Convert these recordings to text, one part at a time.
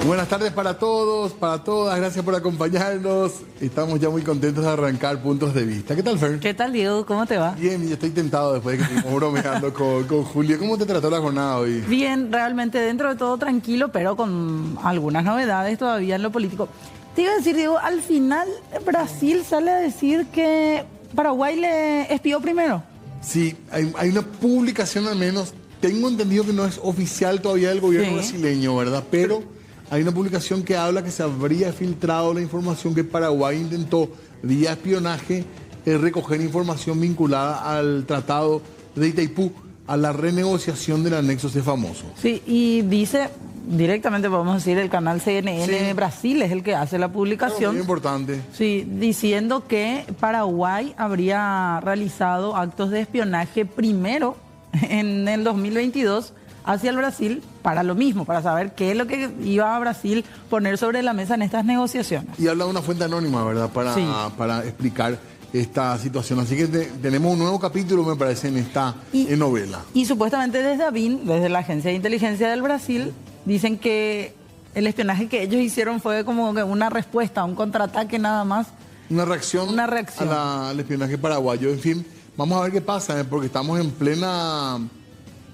Buenas tardes para todos, para todas, gracias por acompañarnos. Estamos ya muy contentos de arrancar Puntos de Vista. ¿Qué tal, Fer? ¿Qué tal, Diego? ¿Cómo te va? Bien, yo estoy tentado después de que estuvimos bromeando con Julio. ¿Cómo te trató la jornada hoy? Bien, realmente dentro de todo tranquilo, pero con algunas novedades todavía en lo político. Te iba a decir, Diego, al final Brasil sale a decir que Paraguay le espió primero. Sí, hay una publicación al menos, tengo entendido que no es oficial todavía del gobierno brasileño, ¿verdad? Pero hay una publicación que habla que se habría filtrado la información que Paraguay intentó vía espionaje recoger información vinculada al Tratado de Itaipú, a la renegociación del anexo ese famoso. Sí, y dice directamente, podemos decir, el canal CNN Brasil es el que hace la publicación. Muy importante. Sí, diciendo que Paraguay habría realizado actos de espionaje primero en el 2022 hacia el Brasil para lo mismo, para saber qué es lo que iba a Brasil poner sobre la mesa en estas negociaciones. Y habla de una fuente anónima, ¿verdad? Para explicar esta situación. Así que tenemos un nuevo capítulo, me parece, en esta novela. Y supuestamente desde ABIN, desde la Agencia de Inteligencia del Brasil, dicen que el espionaje que ellos hicieron fue como que una respuesta, un contraataque nada más. Una reacción. Al espionaje paraguayo. En fin, vamos a ver qué pasa, porque estamos en plena,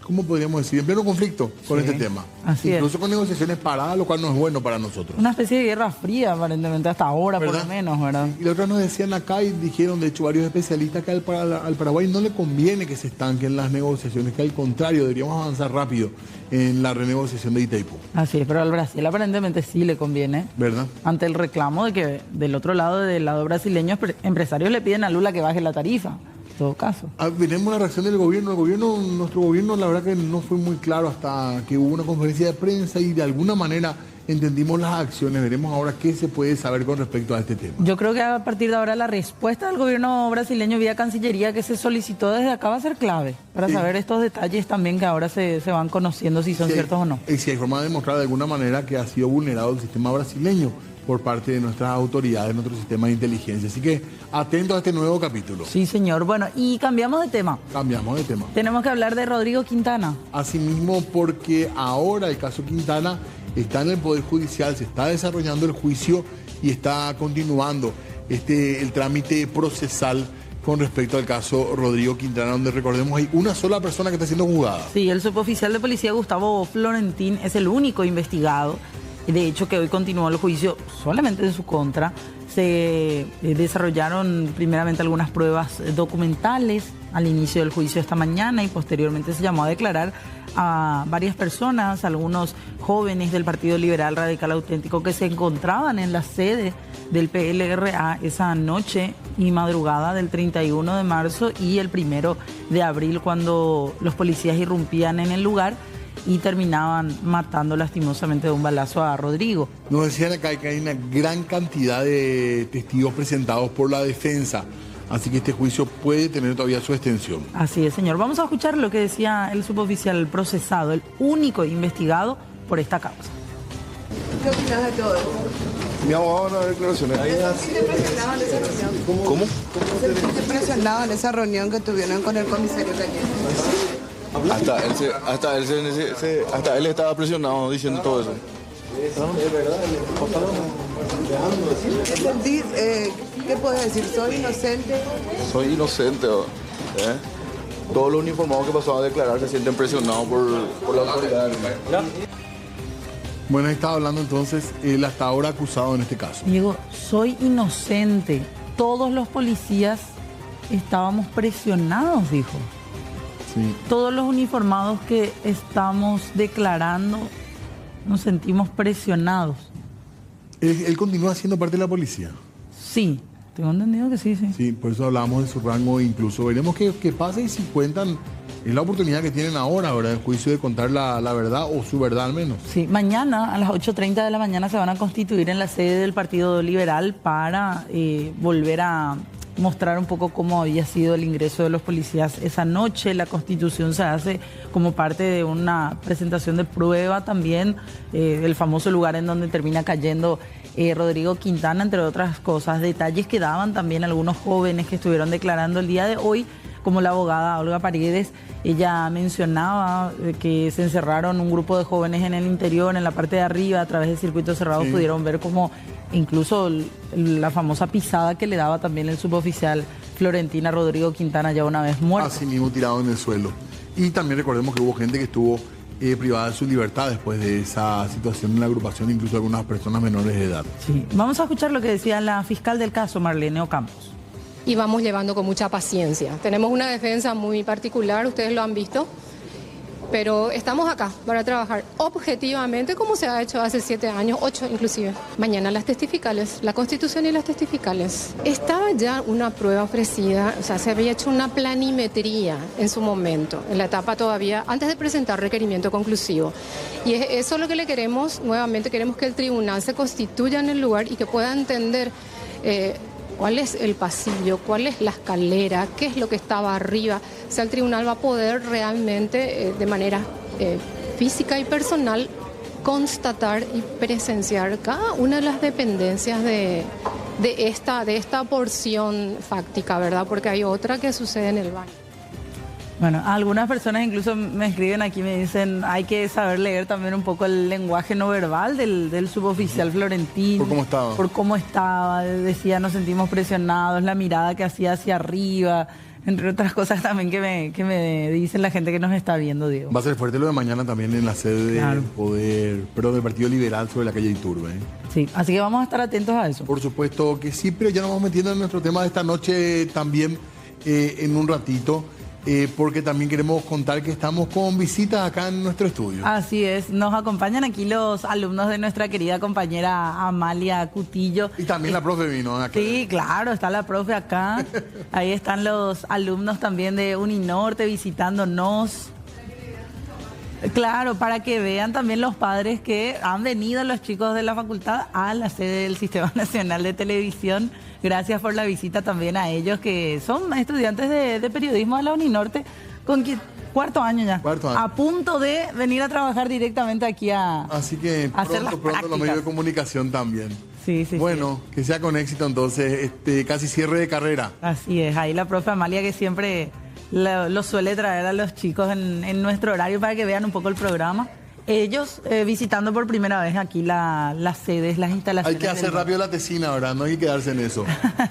¿cómo podríamos decir? En pleno conflicto con este tema. Incluso con negociaciones paradas, lo cual no es bueno para nosotros. Una especie de guerra fría, aparentemente, hasta ahora, por lo menos, ¿verdad? Y la otra nos decían acá y dijeron, de hecho, varios especialistas que al Paraguay no le conviene que se estanquen las negociaciones, que al contrario, deberíamos avanzar rápido en la renegociación de Itaipú. Así es, pero al Brasil aparentemente sí le conviene. ¿Verdad? Ante el reclamo de que del otro lado, del lado brasileño, empresarios le piden a Lula que baje la tarifa. Todo caso. Veremos la reacción del gobierno. Nuestro gobierno, la verdad que no fue muy claro hasta que hubo una conferencia de prensa y de alguna manera entendimos las acciones. Veremos ahora qué se puede saber con respecto a este tema. Yo creo que a partir de ahora la respuesta del gobierno brasileño vía Cancillería que se solicitó desde acá va a ser clave para saber estos detalles también que ahora se van conociendo si son ciertos o no. Y si hay forma de demostrar de alguna manera que ha sido vulnerado el sistema brasileño por parte de nuestras autoridades, nuestro sistema de inteligencia. Así que atentos a este nuevo capítulo. Sí, señor. Bueno, y cambiamos de tema. Cambiamos de tema. Tenemos que hablar de Rodrigo Quintana. Asimismo, porque ahora el caso Quintana está en el Poder Judicial, se está desarrollando el juicio y está continuando el trámite procesal con respecto al caso Rodrigo Quintana, donde recordemos hay una sola persona que está siendo juzgada. Sí, el suboficial de policía Gustavo Florentín es el único investigado. De hecho, que hoy continuó el juicio solamente en su contra. Se desarrollaron primeramente algunas pruebas documentales al inicio del juicio esta mañana y posteriormente se llamó a declarar a varias personas, algunos jóvenes del Partido Liberal Radical Auténtico que se encontraban en la sede del PLRA esa noche y madrugada del 31 de marzo y el 1 de abril cuando los policías irrumpían en el lugar y terminaban matando lastimosamente de un balazo a Rodrigo. Nos decían acá que hay una gran cantidad de testigos presentados por la defensa, así que este juicio puede tener todavía su extensión. Así es, señor. Vamos a escuchar lo que decía el suboficial procesado, el único investigado por esta causa. ¿Qué opinas de todo esto? Mi abogado no da declaraciones. ¿Se sentiste presionado en esa reunión? ¿Cómo? ¿Se sentiste presionado en esa reunión que tuvieron con el comisario Cañete? Hasta él estaba presionado diciendo todo eso. ¿Qué sentís? ¿Qué puedes decir? ¿Soy inocente? Soy inocente. Todos los uniformados que pasaban a declarar se sienten presionados por la autoridad. Bueno, estaba hablando entonces el hasta ahora acusado en este caso. Diego, soy inocente. Todos los policías estábamos presionados, dijo. Sí. Todos los uniformados que estamos declarando nos sentimos presionados. ¿Él continúa siendo parte de la policía? Sí, tengo entendido que sí. Sí, por eso hablamos de su rango incluso. Veremos qué pasa y si cuentan, es la oportunidad que tienen ahora, ¿verdad? El juicio de contar la verdad o su verdad al menos. Sí, mañana a las 8:30 de la mañana se van a constituir en la sede del Partido Liberal para volver a mostrar un poco cómo había sido el ingreso de los policías esa noche. La constitución se hace como parte de una presentación de prueba también, el famoso lugar en donde termina cayendo Rodrigo Quintana, entre otras cosas. Detalles que daban también algunos jóvenes que estuvieron declarando el día de hoy como la abogada Olga Paredes. Ella mencionaba que se encerraron un grupo de jóvenes en el interior, en la parte de arriba, a través de circuitos cerrados pudieron ver como incluso la famosa pisada que le daba también el suboficial Florentina Rodrigo Quintana, ya una vez muerto. Así mismo tirado en el suelo. Y también recordemos que hubo gente que estuvo privada de su libertad después de esa situación en la agrupación, incluso algunas personas menores de edad. Sí. Vamos a escuchar lo que decía la fiscal del caso, Marlene Ocampos. Y vamos llevando con mucha paciencia. Tenemos una defensa muy particular, ustedes lo han visto, pero estamos acá para trabajar objetivamente como se ha hecho hace 7 años, 8 inclusive. Mañana las testificales, la Constitución y las testificales. Estaba ya una prueba ofrecida, o sea, se había hecho una planimetría en su momento, en la etapa todavía, antes de presentar requerimiento conclusivo. Y eso es lo que le queremos, nuevamente queremos que el tribunal se constituya en el lugar y que pueda entender cuál es el pasillo, cuál es la escalera, qué es lo que estaba arriba. O sea, el tribunal va a poder realmente, de manera física y personal, constatar y presenciar cada una de las dependencias de esta porción fáctica, ¿verdad? Porque hay otra que sucede en el baño. Bueno, algunas personas incluso me escriben aquí, me dicen, hay que saber leer también un poco el lenguaje no verbal del suboficial Florentino. Por cómo estaba. Por cómo estaba, decía, nos sentimos presionados, la mirada que hacía hacia arriba, entre otras cosas también que me dicen la gente que nos está viendo, Diego. Va a ser fuerte lo de mañana también en la sede del Poder, pero del Partido Liberal sobre la calle Iturbe. Sí, así que vamos a estar atentos a eso. Por supuesto que sí, pero ya nos vamos metiendo en nuestro tema de esta noche también en un ratito. Porque también queremos contar que estamos con visitas acá en nuestro estudio. Así es, nos acompañan aquí los alumnos de nuestra querida compañera Amalia Cutillo. Y también la profe vino acá. Sí, claro, está la profe acá. Ahí están los alumnos también de Uninorte visitándonos. Claro, para que vean también los padres que han venido los chicos de la facultad a la sede del Sistema Nacional de Televisión. Gracias por la visita también a ellos, que son estudiantes de periodismo de la Uninorte, con cuarto año ya. Cuarto año. A punto de venir a trabajar directamente aquí a Así que hacer las pronto los medios de comunicación también. Sí, sí. Bueno, sí. Que sea con éxito entonces, casi cierre de carrera. Así es, ahí la profe Amalia que siempre lo suele traer a los chicos en nuestro horario para que vean un poco el programa. Ellos visitando por primera vez aquí las sedes, las instalaciones. Hay que hacer rápido la tesina, ¿verdad? No hay que quedarse en eso.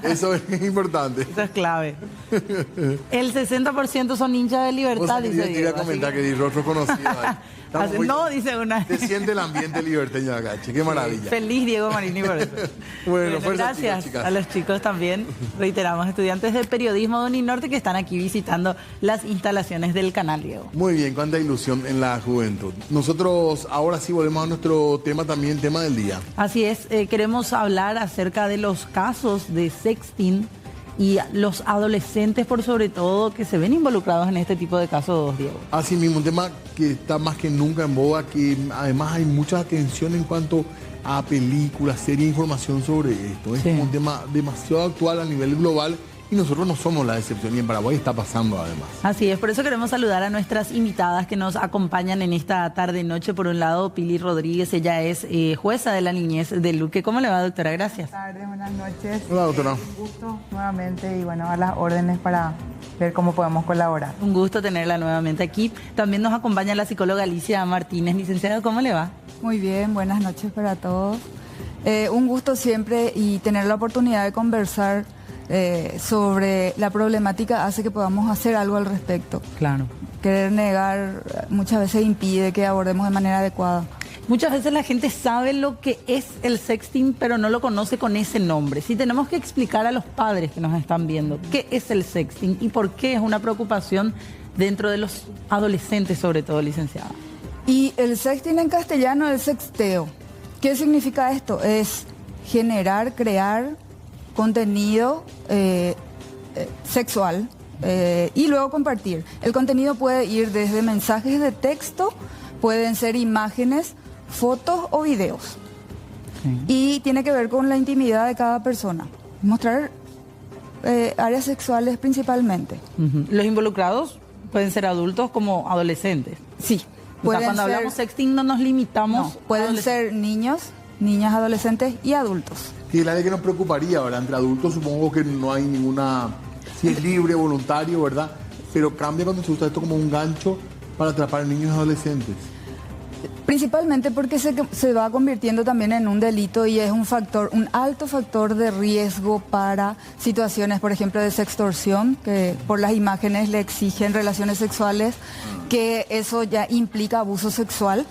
Eso es importante. Eso es clave. El 60% son hinchas de Libertad, dice Diego. Yo quería Diego, comentar que di rostro conocido ahí. No, dice una. Se siente el ambiente liberteño acá, che, qué maravilla. Feliz Diego Marini por eso. Bueno, gracias chicos, a los chicos también. Reiteramos, estudiantes de periodismo de Uninorte que están aquí visitando las instalaciones del canal, Diego. Muy bien, cuánta ilusión en la juventud. Nosotros ahora sí volvemos a nuestro tema también, tema del día. Así es, queremos hablar acerca de los casos de sexting y los adolescentes, por sobre todo, que se ven involucrados en este tipo de casos, Diego. Así mismo, un tema que está más que nunca en boga, que además hay mucha atención en cuanto a películas, series, información sobre esto. Es como un tema demasiado actual a nivel global y nosotros no somos la excepción y en Paraguay está pasando además. Así es, por eso queremos saludar a nuestras invitadas que nos acompañan en esta tarde-noche. Por un lado, Pili Rodríguez, ella es jueza de la niñez de Luque. ¿Cómo le va, doctora? Gracias. Buenas tardes, buenas noches. Hola, doctora. Un gusto nuevamente y bueno, a las órdenes para ver cómo podemos colaborar. Un gusto tenerla nuevamente aquí. También nos acompaña la psicóloga Alicia Martínez. Licenciada, ¿cómo le va? Muy bien, buenas noches para todos. Un gusto siempre y tener la oportunidad de conversar sobre la problemática hace que podamos hacer algo al respecto. Claro. Querer negar muchas veces impide que abordemos de manera adecuada. Muchas veces la gente sabe lo que es el sexting, pero no lo conoce con ese nombre. Si tenemos que explicar a los padres que nos están viendo qué es el sexting y por qué es una preocupación dentro de los adolescentes, sobre todo, licenciada. Y el sexting en castellano es sexteo. ¿Qué significa esto? Es generar, crear contenido sexual y luego compartir. El contenido puede ir desde mensajes de texto, pueden ser imágenes, fotos o videos. Y tiene que ver con la intimidad de cada persona. Mostrar áreas sexuales principalmente. Los involucrados pueden ser adultos como adolescentes. Sí. O sea, cuando hablamos sexting no nos limitamos. No, pueden ser niños, niñas, adolescentes y adultos. Y el área que nos preocuparía, ¿verdad? Entre adultos supongo que no hay ninguna, si es libre, voluntario, ¿verdad? pero cambia cuando se usa esto como un gancho para atrapar niños y adolescentes. Principalmente porque se va convirtiendo también en un delito y es un alto factor de riesgo para situaciones, por ejemplo, de sextorsión, que por las imágenes le exigen relaciones sexuales, que eso ya implica abuso sexual.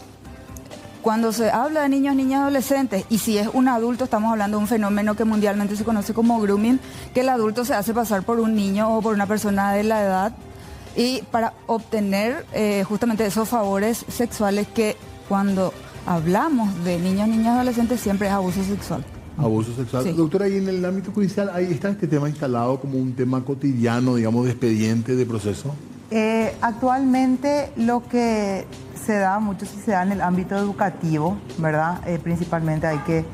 Cuando se habla de niños, niñas, adolescentes, y si es un adulto, estamos hablando de un fenómeno que mundialmente se conoce como grooming, que el adulto se hace pasar por un niño o por una persona de la edad, y para obtener justamente esos favores sexuales que cuando hablamos de niños, niñas, adolescentes siempre es abuso sexual. Abuso sexual. Sí. Doctora, y en el ámbito judicial, ¿ahí está este tema instalado como un tema cotidiano, digamos, de expediente, de proceso? Actualmente lo que se da, mucho sí se da en el ámbito educativo, ¿verdad? Principalmente hay que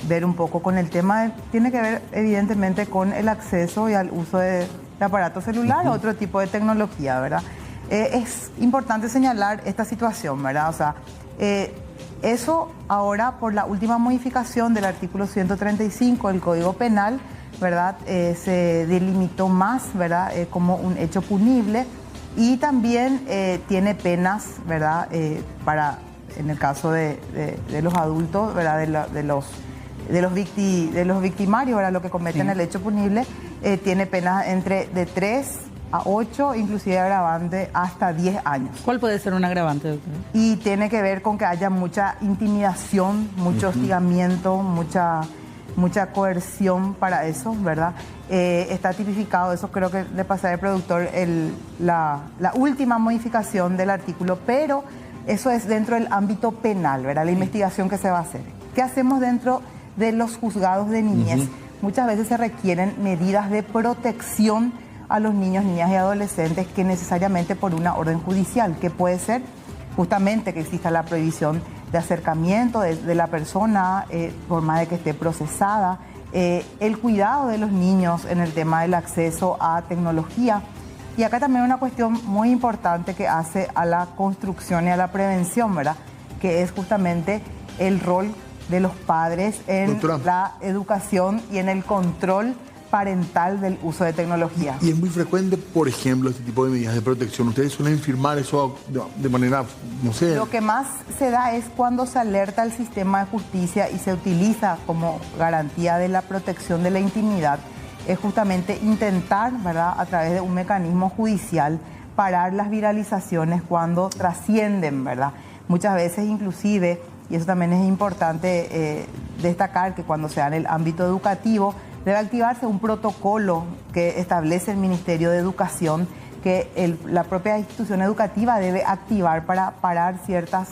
ver un poco con el tema, tiene que ver evidentemente con el acceso y al uso de aparato celular o otro tipo de tecnología, ¿verdad? Es importante señalar esta situación, ¿verdad? O sea, eso ahora por la última modificación del artículo 135 del Código Penal, ¿verdad? Se delimitó más, ¿verdad? Como un hecho punible y también tiene penas, ¿verdad? En el caso de los adultos, ¿verdad? De los victimarios, ¿verdad? Lo que cometen el hecho punible, tiene penas de 3 a 8, inclusive agravante hasta 10 años. ¿Cuál puede ser un agravante, doctora? Y tiene que ver con que haya mucha intimidación, mucho hostigamiento, mucha coerción para eso, ¿verdad? Está tipificado, eso creo que le pasaré al productor, la última modificación del artículo, pero eso es dentro del ámbito penal, ¿verdad? La investigación que se va a hacer. ¿Qué hacemos dentro de los juzgados de niñez? Muchas veces se requieren medidas de protección a los niños, niñas y adolescentes que necesariamente por una orden judicial, que puede ser justamente que exista la prohibición de acercamiento de la persona, por más de que esté procesada, el cuidado de los niños en el tema del acceso a tecnología. Y acá también una cuestión muy importante que hace a la construcción y a la prevención, ¿verdad? Que es justamente el rol de los padres en la educación y en el control parental del uso de tecnología. Y es muy frecuente, por ejemplo, este tipo de medidas de protección. ¿Ustedes suelen firmar eso de manera, no sé? Lo que más se da es cuando se alerta al sistema de justicia y se utiliza como garantía de la protección de la intimidad, es justamente intentar, ¿verdad?, a través de un mecanismo judicial, parar las viralizaciones cuando trascienden, ¿verdad? Muchas veces inclusive, y eso también es importante destacar, que cuando se da en el ámbito educativo, debe activarse un protocolo que establece el Ministerio de Educación, que la propia institución educativa debe activar para parar ciertas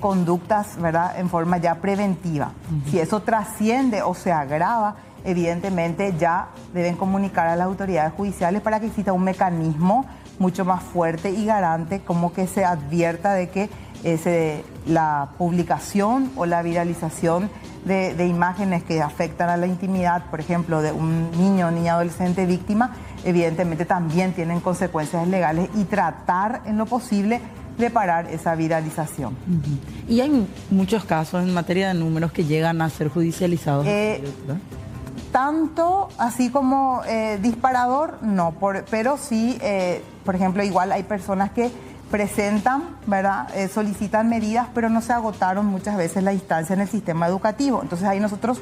conductas, ¿verdad?, en forma ya preventiva. Si eso trasciende o se agrava, evidentemente ya deben comunicar a las autoridades judiciales para que exista un mecanismo mucho más fuerte y garante, como que se advierta de que la publicación o la viralización de imágenes que afectan a la intimidad, por ejemplo, de un niño o niña adolescente víctima, evidentemente también tienen consecuencias legales y tratar en lo posible de parar esa viralización. Y hay muchos casos en materia de números que llegan a ser judicializados. Tanto así como disparador, no, pero sí, por ejemplo, igual hay personas que presentan, ¿verdad?, solicitan medidas, pero no se agotaron muchas veces la instancia en el sistema educativo. Entonces ahí nosotros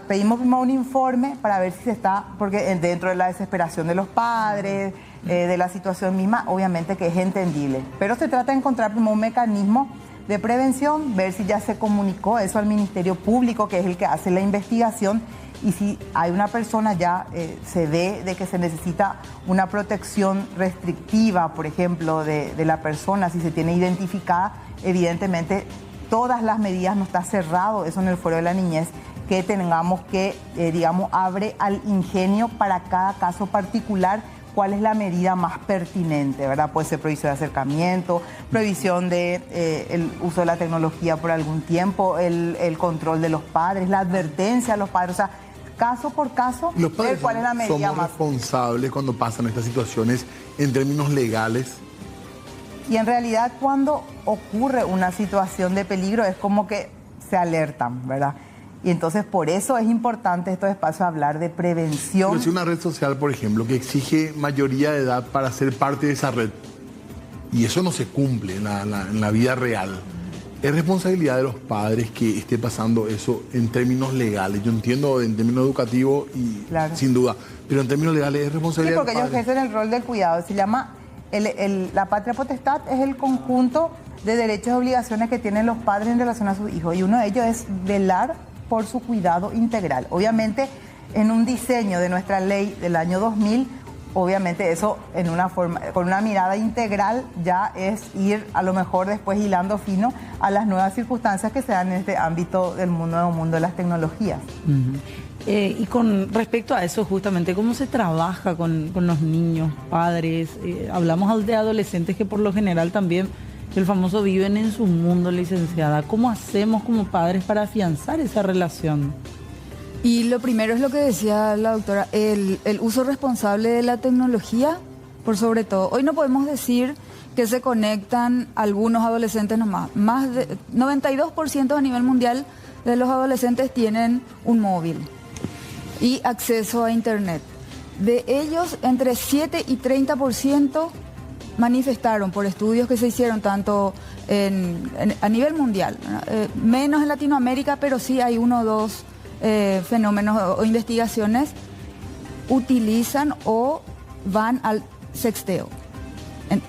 pedimos primero un informe para ver si se está, porque dentro de la desesperación de los padres, de la situación misma, obviamente que es entendible. Pero se trata de encontrar primero un mecanismo de prevención, ver si ya se comunicó eso al Ministerio Público, que es el que hace la investigación, y si hay una persona ya se ve de que se necesita una protección restrictiva, por ejemplo, de la persona, si se tiene identificada, evidentemente todas las medidas, no está cerrado eso en el Fuero de la Niñez, que tengamos que, digamos, abre al ingenio para cada caso particular cuál es la medida más pertinente, ¿verdad? Puede ser prohibición de acercamiento, prohibición de el uso de la tecnología por algún tiempo, el control de los padres, la advertencia a los padres, o sea, caso por caso, los padres cuál es la medida somos más responsables cuando pasan estas situaciones en términos legales. Y en realidad cuando ocurre una situación de peligro es como que se alertan, ¿verdad? Y entonces por eso es importante estos espacios hablar de prevención. Pero si una red social, por ejemplo, que exige mayoría de edad para ser parte de esa red, y eso no se cumple en la vida real, es responsabilidad de los padres que esté pasando eso en términos legales. Yo entiendo en términos educativos y claro, sin duda, pero en términos legales es responsabilidad sí, porque de los ellos padres. ejercen el rol del cuidado. Se llama, la patria potestad es el conjunto de derechos y obligaciones que tienen los padres en relación a sus hijos. Y uno de ellos es velar por su cuidado integral. Obviamente, en un diseño de nuestra ley del año 2000, obviamente eso en una forma, con una mirada integral, ya es ir a lo mejor después hilando fino a las nuevas circunstancias que se dan en este ámbito del nuevo mundo de las tecnologías. Y con respecto a eso, justamente, ¿cómo se trabaja con los niños, padres? Hablamos de adolescentes que por lo general también, el famoso viven en su mundo, licenciada. ¿Cómo hacemos como padres para afianzar esa relación? Y lo primero es lo que decía la doctora, el uso responsable de la tecnología, por sobre todo. Hoy no podemos decir que se conectan algunos adolescentes nomás. Más de 92% a nivel mundial de los adolescentes tienen un móvil y acceso a internet. De ellos, entre 7 y 30% manifestaron por estudios que se hicieron tanto a nivel mundial, menos en Latinoamérica, pero sí hay uno o dos fenómenos o investigaciones, utilizan o van al sexteo.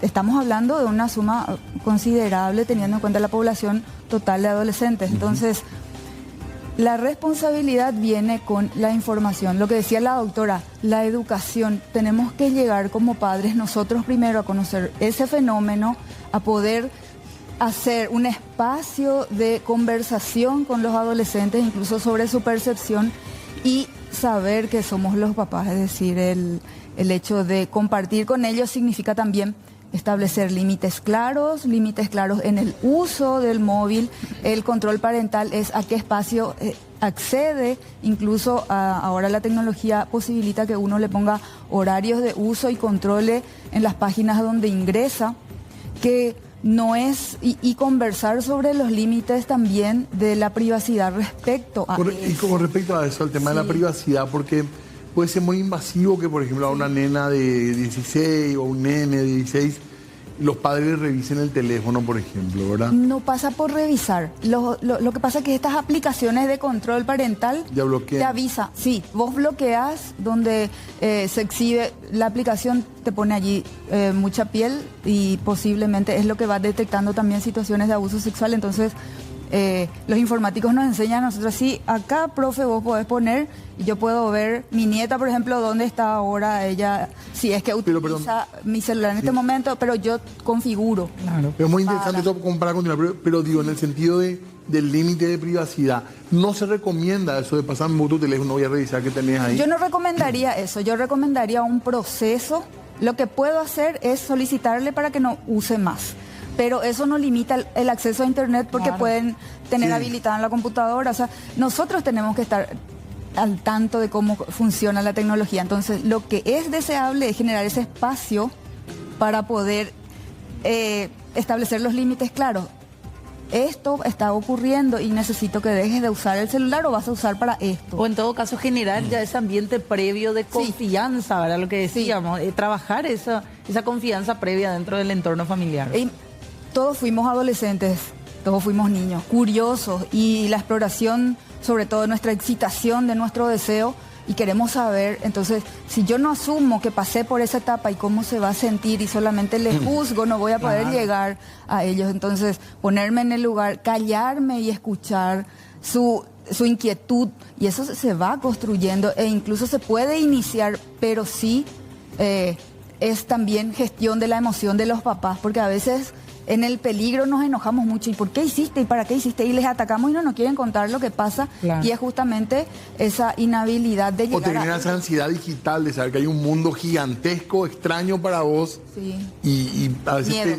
Estamos hablando de una suma considerable teniendo en cuenta la población total de adolescentes. Entonces, la responsabilidad viene con la información. Lo que decía la doctora, la educación. Tenemos que llegar como padres nosotros primero a conocer ese fenómeno, a poder hacer un espacio de conversación con los adolescentes, incluso sobre su percepción, y saber que somos los papás. Es decir, el hecho de compartir con ellos significa también establecer límites claros en el uso del móvil. El control parental es a qué espacio accede, incluso ahora la tecnología posibilita que uno le ponga horarios de uso y controle en las páginas donde ingresa, que no es, y conversar sobre los límites también de la privacidad respecto a eso. Y con respecto a eso, el tema de la privacidad, porque puede ser muy invasivo que, por ejemplo, a una nena de 16 o un nene de 16, los padres revisen el teléfono, por ejemplo, ¿verdad? No pasa por revisar. Lo que pasa es que estas aplicaciones de control parental ya bloquean. Te avisa. Sí, vos bloqueas donde se exhibe la aplicación, te pone allí mucha piel y posiblemente es lo que va detectando también situaciones de abuso sexual. Entonces, los informáticos nos enseñan a nosotros, sí, acá, profe, vos podés poner, y yo puedo ver mi nieta, por ejemplo, dónde está ahora ella, si es que utiliza mi celular en este momento, pero yo configuro. Claro. Pero es muy interesante eso para continuar, pero digo, en el sentido del límite de privacidad, no se recomienda eso de pasar tu teléfono, voy a revisar qué tenés ahí. Yo no recomendaría eso, yo recomendaría un proceso. Lo que puedo hacer es solicitarle para que no use más. Pero eso no limita el acceso a internet porque pueden tener habilitada en la computadora. O sea, nosotros tenemos que estar al tanto de cómo funciona la tecnología. Entonces, lo que es deseable es generar ese espacio para poder establecer los límites claros. Esto está ocurriendo y necesito que dejes de usar el celular o vas a usar para esto. O en todo caso generar ya ese ambiente previo de confianza, ¿verdad? Lo que decíamos, trabajar esa confianza previa dentro del entorno familiar. Todos fuimos adolescentes, todos fuimos niños, curiosos, y la exploración, sobre todo nuestra excitación de nuestro deseo, y queremos saber. Entonces, si yo no asumo que pasé por esa etapa y cómo se va a sentir y solamente le juzgo, no voy a poder llegar a ellos. Entonces, ponerme en el lugar, callarme y escuchar su inquietud, y eso se va construyendo e incluso se puede iniciar, pero sí es también gestión de la emoción de los papás, porque a veces en el peligro nos enojamos mucho. ¿Y por qué hiciste? ¿Y para qué hiciste? Y les atacamos y no nos quieren contar lo que pasa. Claro. Y es justamente esa inhabilidad de llegar o te genera esa ansiedad digital de saber que hay un mundo gigantesco, extraño para vos. Sí. Y a veces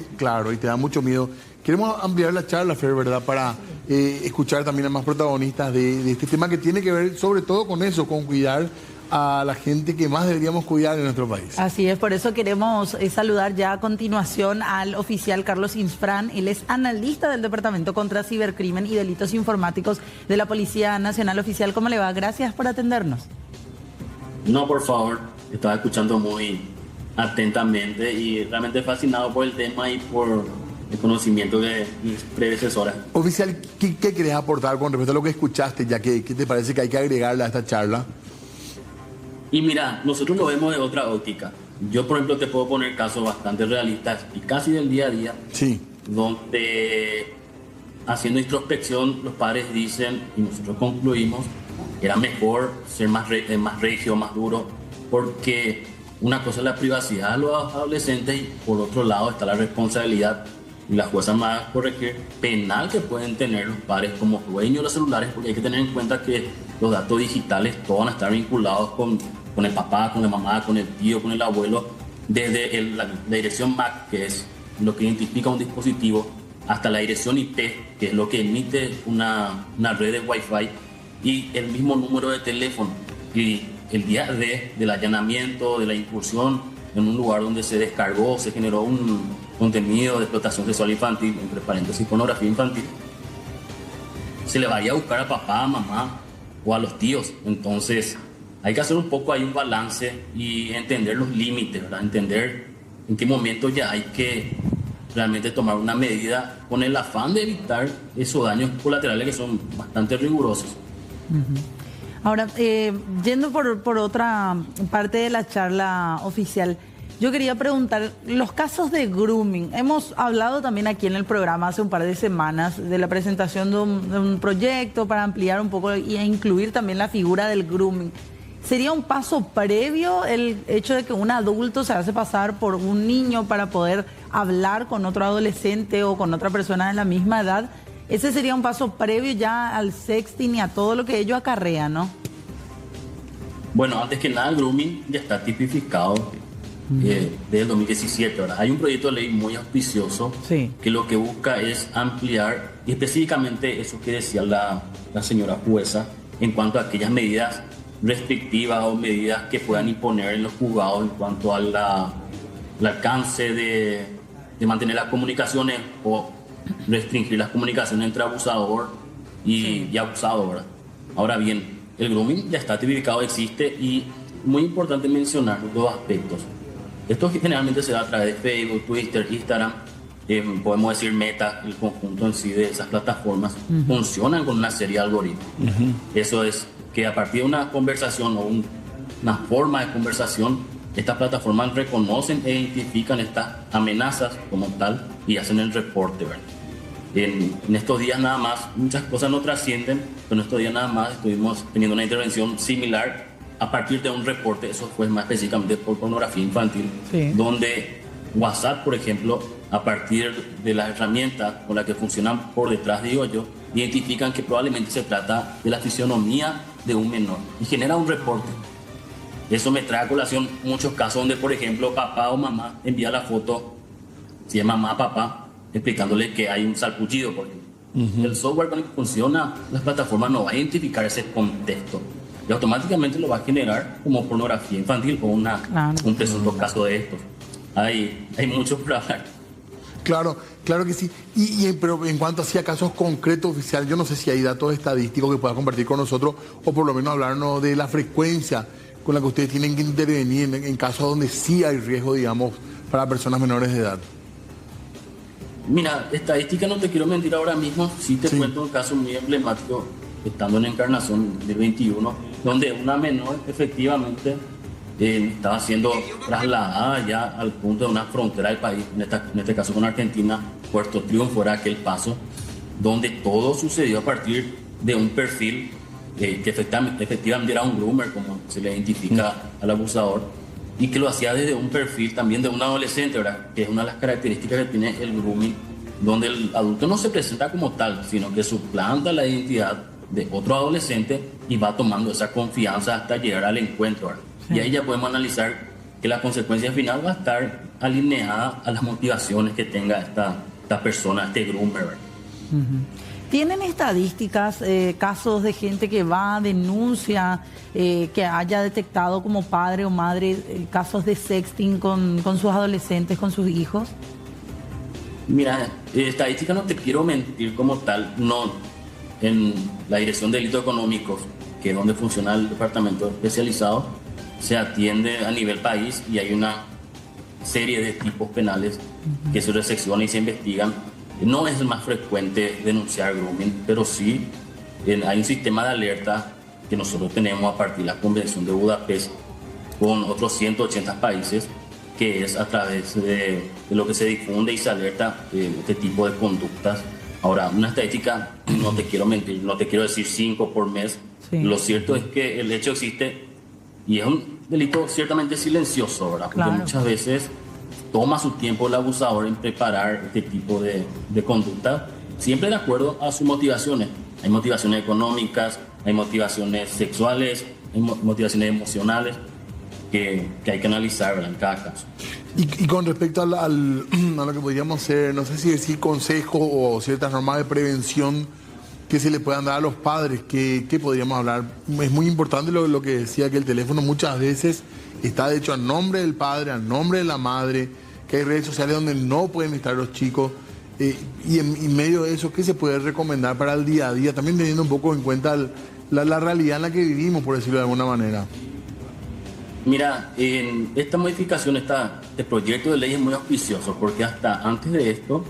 y te da mucho miedo. Queremos ampliar la charla, Fer, ¿verdad? Para escuchar también a más protagonistas de este tema que tiene que ver sobre todo con eso, con cuidar a la gente que más deberíamos cuidar en nuestro país. Así es, por eso queremos saludar ya a continuación al oficial Carlos Insfrán. Él es analista del Departamento contra Cibercrimen y Delitos Informáticos de la Policía Nacional. Oficial, ¿cómo le va? Gracias por atendernos. No, por favor, estaba escuchando muy atentamente y realmente fascinado por el tema y por el conocimiento de mis predecesoras. Oficial, ¿qué querés aportar con respecto a lo que escuchaste, ya que qué te parece que hay que agregarle a esta charla? Y mira, nosotros lo vemos de otra óptica. Yo, por ejemplo, te puedo poner casos bastante realistas y casi del día a día, sí, donde haciendo introspección los padres dicen, y nosotros concluimos, era mejor ser más regio, más duro, porque una cosa es la privacidad de los adolescentes y por otro lado está la responsabilidad, y la jueza me va a corregir, penal que pueden tener los padres como dueños de los celulares, porque hay que tener en cuenta que los datos digitales todos van a estar vinculados con el papá, con la mamá, con el tío, con el abuelo, desde la dirección MAC, que es lo que identifica un dispositivo, hasta la dirección IP, que es lo que emite una red de Wi-Fi, y el mismo número de teléfono. Y el día del allanamiento, de la incursión en un lugar donde se descargó, se generó un contenido de explotación sexual infantil, entre paréntesis pornografía infantil, se le vaya a buscar a papá, a mamá o a los tíos. Entonces hay que hacer un poco ahí un balance y entender los límites, ¿verdad? Entender en qué momento ya hay que realmente tomar una medida con el afán de evitar esos daños colaterales que son bastante rigurosos. Ahora, yendo por otra parte de la charla oficial, yo quería preguntar, los casos de grooming, hemos hablado también aquí en el programa hace un par de semanas de la presentación de un proyecto para ampliar un poco e incluir también la figura del grooming. ¿Sería un paso previo el hecho de que un adulto se hace pasar por un niño para poder hablar con otro adolescente o con otra persona de la misma edad? Ese sería un paso previo ya al sexting y a todo lo que ello acarrea, ¿no? Bueno, antes que nada, el grooming ya está tipificado desde el 2017. ¿Verdad? Hay un proyecto de ley muy auspicioso que lo que busca es ampliar, y específicamente eso que decía la señora jueza, en cuanto a aquellas medidas restrictivas o medidas que puedan imponer en los juzgados en cuanto al alcance de mantener las comunicaciones o restringir las comunicaciones entre abusador y abusado, ¿verdad? Ahora bien, el grooming ya está tipificado, existe, y muy importante mencionar dos aspectos. Esto generalmente se da a través de Facebook, Twitter, Instagram, podemos decir Meta, el conjunto en sí de esas plataformas, funcionan con una serie de algoritmos. Eso es que a partir de una conversación o una forma de conversación, estas plataformas reconocen e identifican estas amenazas como tal y hacen el reporte, ¿verdad? En estos días nada más, muchas cosas no trascienden, pero en estos días nada más estuvimos teniendo una intervención similar a partir de un reporte, eso fue más específicamente por pornografía infantil, donde WhatsApp, por ejemplo, a partir de las herramientas con las que funcionan por detrás, digo yo, identifican que probablemente se trata de la fisionomía de un menor y genera un reporte. Eso me trae a colación muchos casos donde, por ejemplo, papá o mamá envía la foto, si es mamá, papá, explicándole que hay un salpullido, porque el software con el que funciona las plataformas no va a identificar ese contexto y automáticamente lo va a generar como pornografía infantil o un presunto caso de estos. Hay mucho por hablar. Claro que sí. Pero en cuanto a casos concretos, oficial, yo no sé si hay datos estadísticos que pueda compartir con nosotros o por lo menos hablarnos de la frecuencia con la que ustedes tienen que intervenir en casos donde sí hay riesgo, digamos, para personas menores de edad. Mira, estadística no te quiero mentir ahora mismo, sí te cuento un caso muy emblemático, estando en Encarnación del 21, donde una menor efectivamente estaba siendo trasladada ya al punto de una frontera del país, en este caso con Argentina, Puerto Triunfo era aquel paso, donde todo sucedió a partir de un perfil que efectivamente era un groomer, como se le identifica al abusador, y que lo hacía desde un perfil también de un adolescente, ¿verdad? Que es una de las características que tiene el grooming, donde el adulto no se presenta como tal, sino que suplanta la identidad de otro adolescente y va tomando esa confianza hasta llegar al encuentro, ¿verdad? Y ahí ya podemos analizar que la consecuencia final va a estar alineada a las motivaciones que tenga esta persona, este groomer, ¿verdad? ¿Tienen estadísticas, casos de gente que va, denuncia, que haya detectado como padre o madre casos de sexting con sus adolescentes, con sus hijos? Mira, estadística no te quiero mentir como tal, no. En la Dirección de Delitos Económicos, que es donde funciona el departamento especializado, se atiende a nivel país y hay una serie de tipos penales que se reseccionan y se investigan. No es más frecuente denunciar grooming, pero sí hay un sistema de alerta que nosotros tenemos a partir de la Convención de Budapest con otros 180 países, que es a través de lo que se difunde y se alerta este tipo de conductas. Ahora, una estadística, no te quiero mentir, no te quiero decir 5 por mes. Sí. Lo cierto es que el hecho existe y es un delito ciertamente silencioso, ¿verdad? Porque claro, muchas veces toma su tiempo el abusador en preparar este tipo de conducta, siempre de acuerdo a sus motivaciones. Hay motivaciones económicas, hay motivaciones sexuales, hay motivaciones emocionales que hay que analizar, ¿verdad?, en cada caso. Y con respecto a lo que podríamos hacer, no sé si decir consejos o ciertas normas de prevención que se le puedan dar a los padres, ¿qué podríamos hablar? Es muy importante lo que decía, que el teléfono muchas veces está de hecho a nombre del padre, a nombre de la madre, que hay redes sociales donde no pueden estar los chicos, y en medio de eso, ¿qué se puede recomendar para el día a día? También teniendo un poco en cuenta la realidad en la que vivimos, por decirlo de alguna manera. Mira, en esta modificación, este proyecto de ley es muy auspicioso, porque hasta antes de esto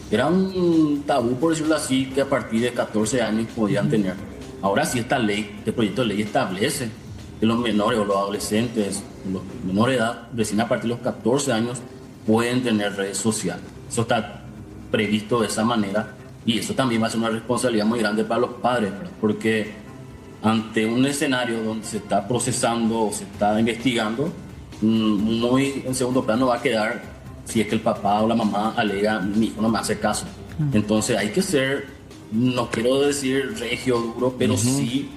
era un tabú, por decirlo así, que a partir de 14 años podían tener. Ahora sí, este proyecto de ley establece que los menores o los adolescentes, los menores de edad, recién a partir de los 14 años, pueden tener redes sociales. Eso está previsto de esa manera y eso también va a ser una responsabilidad muy grande para los padres, ¿verdad? Porque ante un escenario donde se está procesando o se está investigando, muy en segundo plano va a quedar si es que el papá o la mamá alega, mi hijo no me hace caso. Entonces hay que ser, no quiero decir regio, duro, pero sí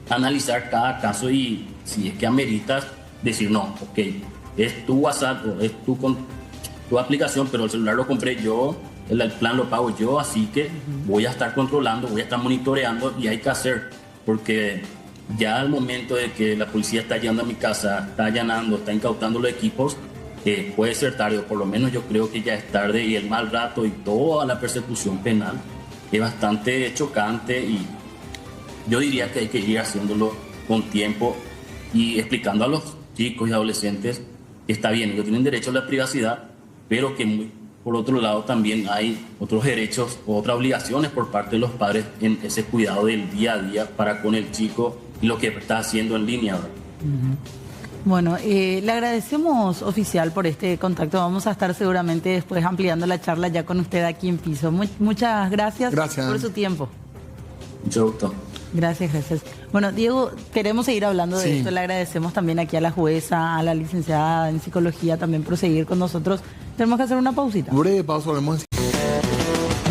analizar cada caso y si es que ameritas decir no, ok, es tu WhatsApp o es tu aplicación, pero el celular lo compré yo, el plan lo pago yo, así que voy a estar controlando, voy a estar monitoreando y hay que hacer, porque ya al momento de que la policía está llegando a mi casa, está allanando, está incautando los equipos, puede ser tarde, o por lo menos yo creo que ya es tarde, y el mal rato y toda la persecución penal es bastante chocante y yo diría que hay que ir haciéndolo con tiempo y explicando a los chicos y adolescentes que está bien, ellos tienen derecho a la privacidad, pero que por otro lado también hay otros derechos o otras obligaciones por parte de los padres en ese cuidado del día a día para con el chico y lo que está haciendo en línea. Bueno, le agradecemos, oficial, por este contacto. Vamos a estar seguramente después ampliando la charla ya con usted aquí en piso. Muchas gracias por su tiempo. Mucho gusto. Gracias. Bueno, Diego, queremos seguir hablando de esto. Le agradecemos también aquí a la jueza, a la licenciada en psicología también por seguir con nosotros. Tenemos que hacer una pausita. Breve pausa, volvemos.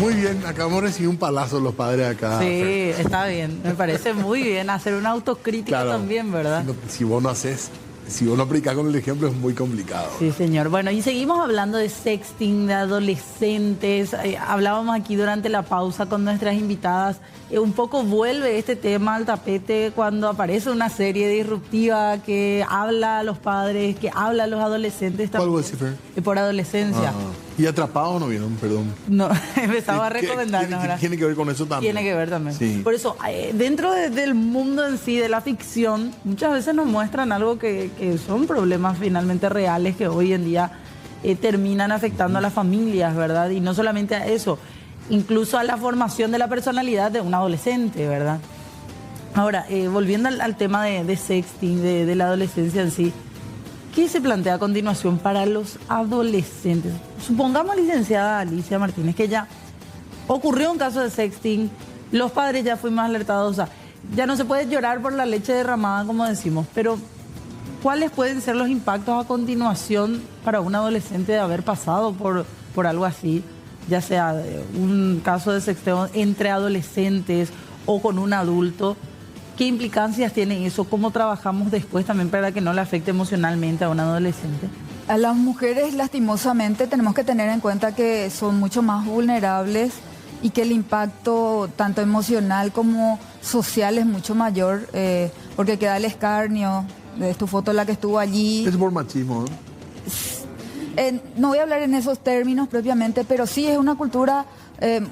Muy bien, acabamos de recibir un palazo los padres acá. Sí, está bien. Me parece muy bien hacer una autocrítica también, ¿verdad? Si vos no haces... Si vos no aplicás con el ejemplo es muy complicado. Sí, señor. Bueno, y seguimos hablando de sexting, de adolescentes. Hablábamos aquí durante la pausa con nuestras invitadas. Un poco vuelve este tema al tapete cuando aparece una serie disruptiva que habla a los padres, que habla a los adolescentes también. ¿Cuál fue, por adolescencia. ¿Y Atrapados no vieron? Perdón. No, empezaba a recomendarnos, ¿verdad? Tiene que ver con eso también. Tiene que ver también. Sí. Por eso, dentro del mundo en sí, de la ficción, muchas veces nos muestran algo que son problemas finalmente reales que hoy en día terminan afectando a las familias, ¿verdad? Y no solamente a eso, incluso a la formación de la personalidad de un adolescente, ¿verdad? Ahora, volviendo al tema de sexting, de la adolescencia en sí, ¿qué se plantea a continuación para los adolescentes? Supongamos, licenciada Alicia Martínez, que ya ocurrió un caso de sexting, los padres ya fuimos alertados, o sea, ya no se puede llorar por la leche derramada, como decimos, pero ¿cuáles pueden ser los impactos a continuación para un adolescente de haber pasado por algo así? Ya sea un caso de sexteo entre adolescentes o con un adulto. ¿Qué implicancias tiene eso? ¿Cómo trabajamos después también para que no le afecte emocionalmente a un adolescente? A las mujeres, lastimosamente, tenemos que tener en cuenta que son mucho más vulnerables y que el impacto tanto emocional como social es mucho mayor, porque queda el escarnio de tu foto la que estuvo allí. Es por machismo, ¿no? No voy a hablar en esos términos propiamente, pero sí es una cultura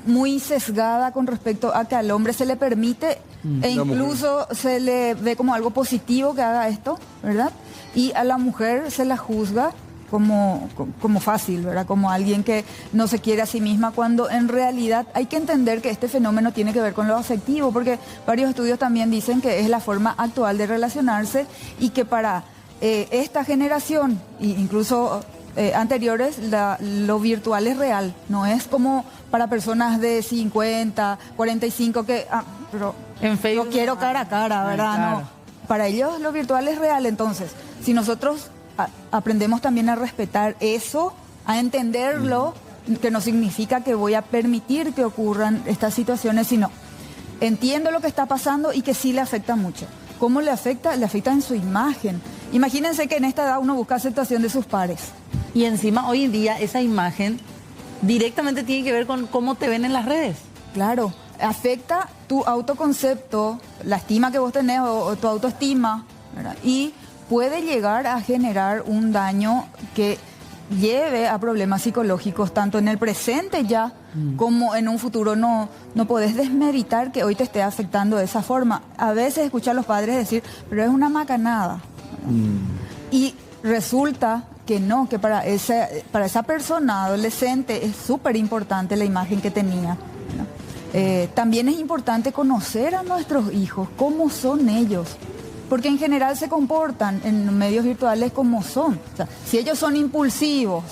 muy sesgada con respecto a que al hombre se le permite e incluso se le ve como algo positivo que haga esto, ¿verdad? Y a la mujer se la juzga como fácil, ¿verdad? Como alguien que no se quiere a sí misma, cuando en realidad hay que entender que este fenómeno tiene que ver con lo afectivo, porque varios estudios también dicen que es la forma actual de relacionarse y que para esta generación, e incluso anteriores, lo virtual es real, no es como para personas de 50, 45 que, pero en Facebook, yo quiero cara a cara, ¿verdad? Claro. No, para ellos lo virtual es real, entonces, si nosotros aprendemos también a respetar eso, a entenderlo, que no significa que voy a permitir que ocurran estas situaciones, sino entiendo lo que está pasando y que sí le afecta mucho. ¿Cómo le afecta? Le afecta en su imagen. Imagínense que en esta edad uno busca aceptación de sus pares. Y encima hoy en día esa imagen directamente tiene que ver con cómo te ven en las redes. Claro, afecta tu autoconcepto, la estima que vos tenés o tu autoestima, ¿verdad? Y puede llegar a generar un daño que lleve a problemas psicológicos, tanto en el presente ya como en un futuro. No podés desmeritar que hoy te esté afectando de esa forma. A veces escucho a los padres decir, pero es una macanada. Y resulta que no, que para esa persona adolescente es súper importante la imagen que tenía, ¿no? También es importante conocer a nuestros hijos, cómo son ellos. Porque en general se comportan en medios virtuales como son. O sea, si ellos son impulsivos,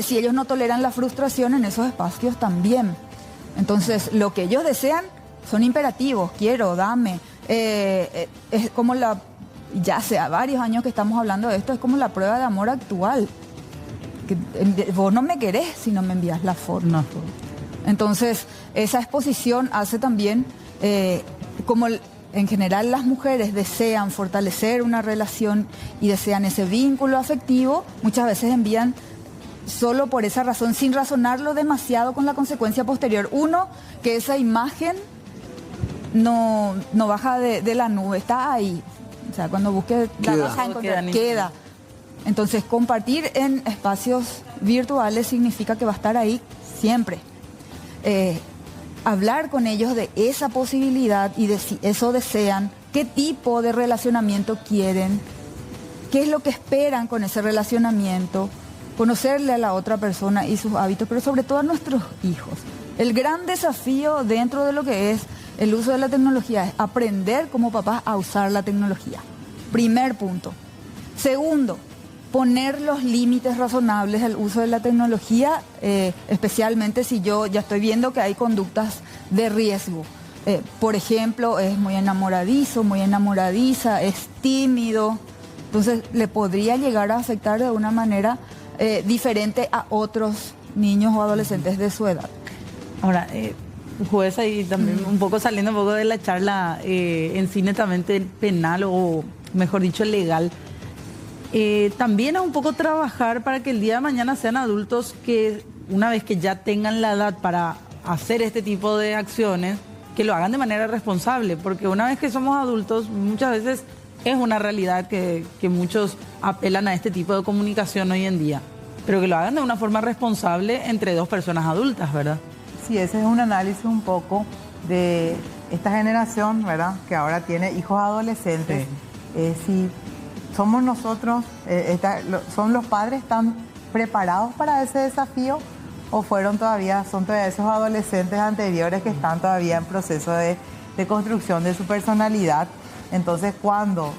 si ellos no toleran la frustración en esos espacios también. Entonces, lo que ellos desean son imperativos. Quiero, dame. Es como ya hace varios años que estamos hablando de esto, es como la prueba de amor actual. Que vos no me querés si no me envías la foto. No. Entonces, esa exposición hace también como... En general las mujeres desean fortalecer una relación y desean ese vínculo afectivo, muchas veces envían solo por esa razón, sin razonarlo demasiado con la consecuencia posterior. Uno, que esa imagen no baja de la nube, está ahí. O sea, cuando busques la vas a encontrar, queda. Entonces, compartir en espacios virtuales significa que va a estar ahí siempre. Hablar con ellos de esa posibilidad y de si eso desean, qué tipo de relacionamiento quieren, qué es lo que esperan con ese relacionamiento, conocerle a la otra persona y sus hábitos, pero sobre todo a nuestros hijos. El gran desafío dentro de lo que es el uso de la tecnología es aprender como papás a usar la tecnología. Primer punto. Segundo, poner los límites razonables al uso de la tecnología, especialmente si yo ya estoy viendo que hay conductas de riesgo. Por ejemplo, es muy enamoradizo, muy enamoradiza, es tímido. Entonces, le podría llegar a afectar de una manera diferente a otros niños o adolescentes de su edad. Ahora, juez, ahí también un poco saliendo un poco de la charla en sí netamente penal o, mejor dicho, legal. También es un poco trabajar para que el día de mañana sean adultos que una vez que ya tengan la edad para hacer este tipo de acciones, que lo hagan de manera responsable, porque una vez que somos adultos muchas veces es una realidad que muchos apelan a este tipo de comunicación hoy en día, pero que lo hagan de una forma responsable entre dos personas adultas, ¿verdad? Sí, ese es un análisis un poco de esta generación, ¿verdad? Que ahora tiene hijos adolescentes. Sí. Si somos nosotros, son los padres, ¿están preparados para ese desafío? ¿O son todavía esos adolescentes anteriores que están todavía en proceso de construcción de su personalidad? Entonces, cuando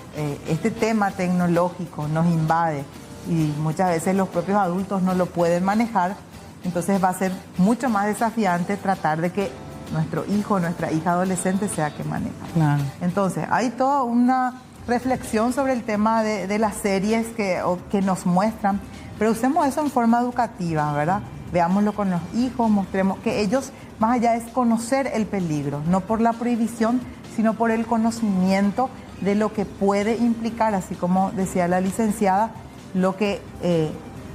este tema tecnológico nos invade y muchas veces los propios adultos no lo pueden manejar, entonces va a ser mucho más desafiante tratar de que nuestro hijo o nuestra hija adolescente sea que maneja. Claro. Entonces, hay toda una reflexión sobre el tema de las series que nos muestran, pero usemos eso en forma educativa, ¿verdad? Veámoslo con los hijos, mostremos que ellos, más allá es conocer el peligro, no por la prohibición, sino por el conocimiento de lo que puede implicar, así como decía la licenciada, lo que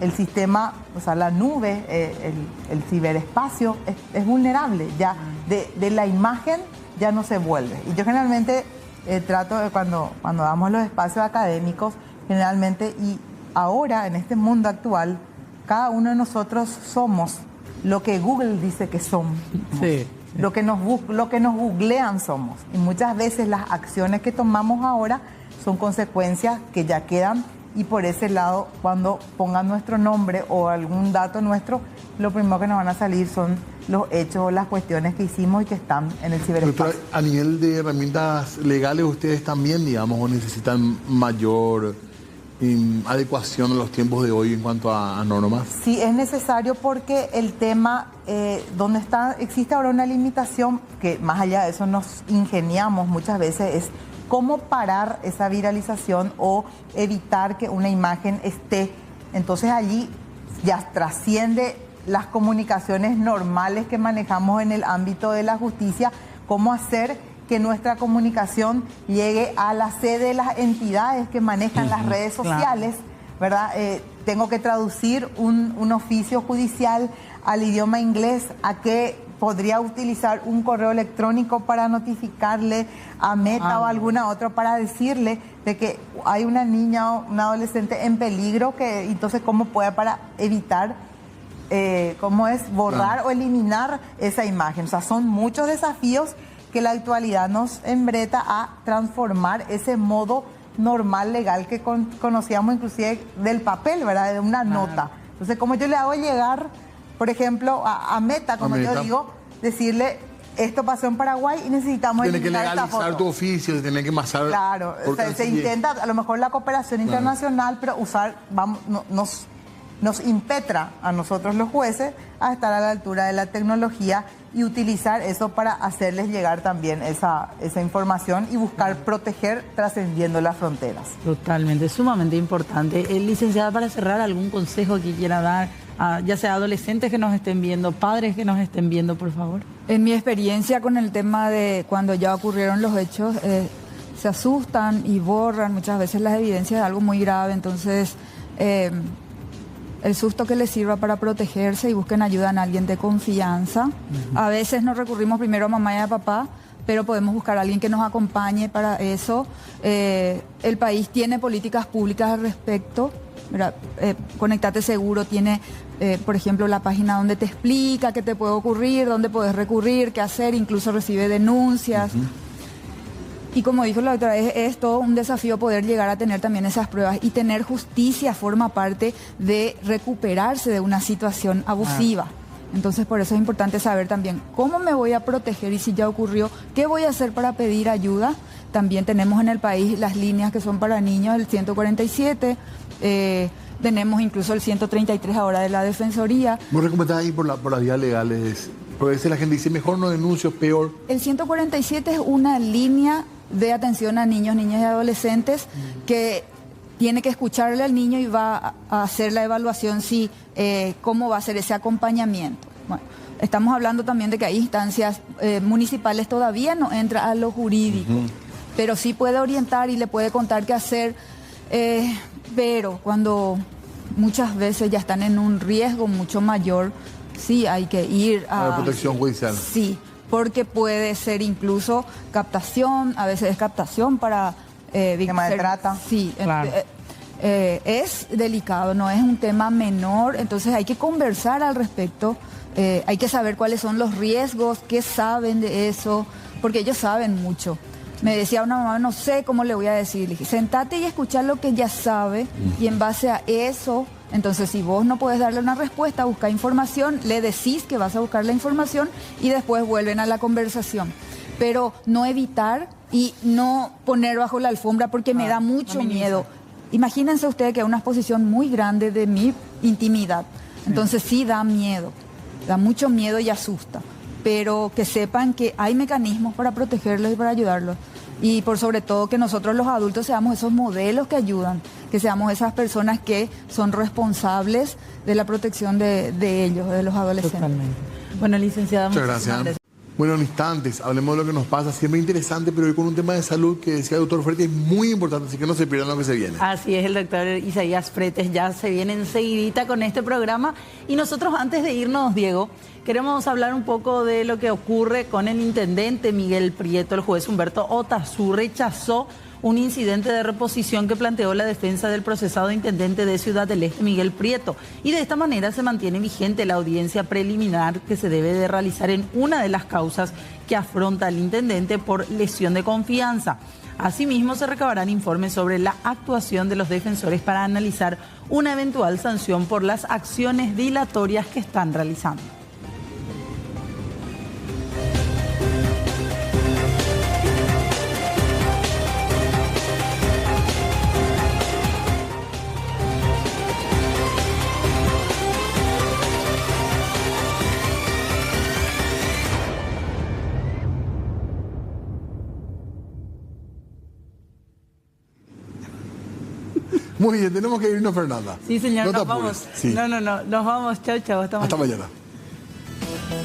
el sistema, o sea, la nube, el ciberespacio es vulnerable, ya de la imagen ya no se vuelve. Y yo generalmente trato de cuando damos los espacios académicos, generalmente, y ahora en este mundo actual, cada uno de nosotros somos lo que Google dice que somos. Sí. Lo que nos googlean somos. Y muchas veces las acciones que tomamos ahora son consecuencias que ya quedan, y por ese lado, cuando pongan nuestro nombre o algún dato nuestro, lo primero que nos van a salir son los hechos o las cuestiones que hicimos y que están en el ciberespacio. Doctora, a nivel de herramientas legales, ustedes también, digamos, o necesitan mayor adecuación a los tiempos de hoy en cuanto a normas. Sí, es necesario, porque el tema donde existe ahora una limitación, que más allá de eso nos ingeniamos muchas veces, es cómo parar esa viralización o evitar que una imagen esté. Entonces allí ya trasciende las comunicaciones normales que manejamos en el ámbito de la justicia, cómo hacer que nuestra comunicación llegue a la sede de las entidades que manejan las redes sociales, ¿verdad? Tengo que traducir un oficio judicial al idioma inglés, a que podría utilizar un correo electrónico para notificarle a Meta o alguna otra para decirle de que hay una niña o un adolescente en peligro, que entonces cómo puede para evitar, cómo es borrar o eliminar esa imagen. O sea, son muchos desafíos que la actualidad nos embreta a transformar ese modo normal legal que conocíamos inclusive del papel, ¿verdad? De una nota. Entonces, como yo le hago llegar, por ejemplo, a Meta, como yo digo, decirle, esto pasó en Paraguay y necesitamos Tiene que eliminar esta legalizar foto. tu oficio, tiene que masar. Claro, o sea, se intenta a lo mejor la cooperación internacional, pero nos impetra a nosotros los jueces a estar a la altura de la tecnología y utilizar eso para hacerles llegar también esa información y buscar proteger trascendiendo las fronteras. Totalmente, sumamente importante. Licenciada, para cerrar, ¿algún consejo que quiera dar a ya sea adolescentes que nos estén viendo, padres que nos estén viendo, por favor? En mi experiencia con el tema de cuando ya ocurrieron los hechos, se asustan y borran muchas veces las evidencias de algo muy grave, entonces el susto que les sirva para protegerse y busquen ayuda en alguien de confianza. A veces nos recurrimos primero a mamá y a papá, pero podemos buscar a alguien que nos acompañe para eso. El país tiene políticas públicas al respecto. Conectate Seguro tiene, por ejemplo, la página donde te explica qué te puede ocurrir, dónde puedes recurrir, qué hacer, incluso recibe denuncias. Y como dijo la doctora, es todo un desafío poder llegar a tener también esas pruebas, y tener justicia forma parte de recuperarse de una situación abusiva. Entonces, por eso es importante saber también cómo me voy a proteger, y si ya ocurrió, qué voy a hacer para pedir ayuda. También tenemos en el país las líneas que son para niños, el 147, tenemos incluso el 133 ahora de la Defensoría. ¿Vos recomendás ahí por las vías legales? Porque a veces la gente dice, mejor no denuncio, peor. El 147 es una línea de atención a niños, niñas y adolescentes que tiene que escucharle al niño y va a hacer la evaluación cómo va a ser ese acompañamiento. Bueno, estamos hablando también de que hay instancias municipales, todavía no entra a lo jurídico, pero sí puede orientar y le puede contar qué hacer, pero cuando muchas veces ya están en un riesgo mucho mayor, sí hay que ir a la protección judicial. Sí, porque puede ser incluso captación, a veces es captación para tema de trata. Sí, claro. Es delicado, no es un tema menor, entonces hay que conversar al respecto, hay que saber cuáles son los riesgos, qué saben de eso, porque ellos saben mucho. Me decía una mamá, no sé cómo le voy a decir, le dije, sentate y escuchar lo que ella sabe, y en base a eso, entonces si vos no puedes darle una respuesta, busca información, le decís que vas a buscar la información y después vuelven a la conversación. Pero no evitar y no poner bajo la alfombra, porque me da mucho miedo. Imagínense ustedes que es una exposición muy grande de mi intimidad, entonces sí da miedo, da mucho miedo y asusta. Pero que sepan que hay mecanismos para protegerlos y para ayudarlos. Y por sobre todo que nosotros los adultos seamos esos modelos que ayudan, que seamos esas personas que son responsables de la protección de ellos, de los adolescentes. Totalmente. Bueno, licenciada, muchas gracias. Bueno, en instantes, hablemos de lo que nos pasa, siempre interesante, pero hoy con un tema de salud que decía el doctor Fretes es muy importante, así que no se pierdan lo que se viene. Así es, el doctor Isaías Fretes ya se viene enseguidita con este programa. Y nosotros antes de irnos, Diego, queremos hablar un poco de lo que ocurre con el intendente Miguel Prieto. El juez Humberto Otazú rechazó un incidente de reposición que planteó la defensa del procesado intendente de Ciudad del Este, Miguel Prieto. Y de esta manera se mantiene vigente la audiencia preliminar que se debe de realizar en una de las causas que afronta el intendente por lesión de confianza. Asimismo, se recabarán informes sobre la actuación de los defensores para analizar una eventual sanción por las acciones dilatorias que están realizando. Muy bien, tenemos que irnos, Fernanda. Sí, señor, no nos vamos. Sí. No, nos vamos. Chao, chao. Hasta mañana.